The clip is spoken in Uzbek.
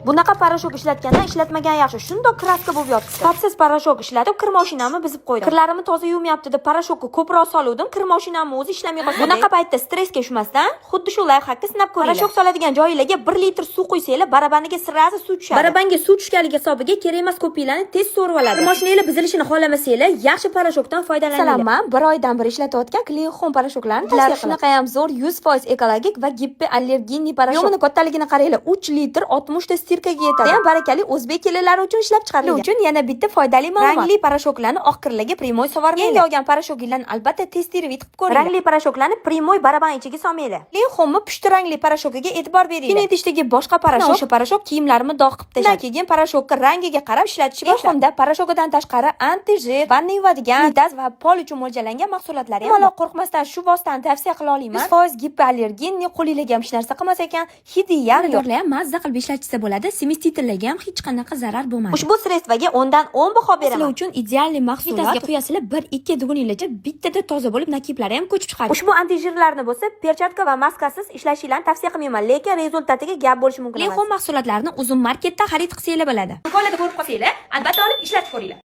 Bunaqa parashok ishlatgandan ishlatmagan yaxshi. Shundoq kraska bo'lib yotibdi. Sifatsiz parashok ishlatib, kir mashinamni buzib qo'ydim. Kirlarimni toza yuvmayapti deb parashokni ko'proq soluvdim. Kir mashinamni o'zi ishlamay qoldi. Bunaqa paytda stressga tushmasdan, xuddi shu layfhakni sinab ko'ring. Parashok soladigan joylarga 1 litr suv qo'ysanglar, barabaniga sirasi suv tushadi. Barabanga suv tushganligi hisobiga kerak emas ko'piklarni tez so'rib oladi. Kir mashinanglar buzilishini xohlamasanglar, yaxshi parashokdan foydalaninglar. Salom, bir oydan beri ishlatayotgan Clean Home parashoklarni tavsiya qilaman. Shunaqa ham zo'r, 100% ekologik va gipoallergenli parashok. Yog'ini kattaligini qaranglar, 3 litr 60 ta stirkaga yetadi. Ham barakali o'zbek kelinlari uchun ishlab chiqarilgan. Uchun yana bitta foydali ma'lumot. Rangli parashoklarni oq kirlarga primoy sovarmanglar. Endi olgan parashoklarni albatta tez terib yutib ko'ring. Rangli parashoklarni primoy baraban ichiga solmanglar. Clean Home pushti rangli parashokiga e'tibor beringlar. Keyin idishdagi boshqa parashok, o'sha parashok kiyimlarimni dog' qilib tashladi. Keyin parashokni rangiga qarab ishlatishga boshladim. Hamda parashokidan tashqari anti-jir, vanna yuvadigan, daz va pol uchun mo'ljallangan mahsulotlar ham bor. Qo'rqmasdan shu vositani tavsiya qila olaman. 100% gipoallergenli, qo'lingizga ham hech narsa qilmas ekan, hidi ham yo'q. Ham mazza qilib ishlatsa bo'ladi. Simistitlarga ham hech qanaqa zarar bo'lmaydi. Ushbu sredstvaga 10 dan 10 baho beraman. Sizlar uchun idealli mahsulot. Vitasiga quyasizlar 1-2 duguninglarcha bittada toza bo'lib, nakiblari ham ko'chib chiqadi. Ushbu antijirlarni bo'lsa, perchatka va maskasiz ishlashingizni tavsiya qilmayman, lekin rezultatiga gap bo'lishi mumkin emas. Clean Home mahsulotlarini uzun marketda xarid qilsanglar bo'ladi. Do'konlarda ko'rib qolsanglar, albatta olib ishlatib ko'ringlar.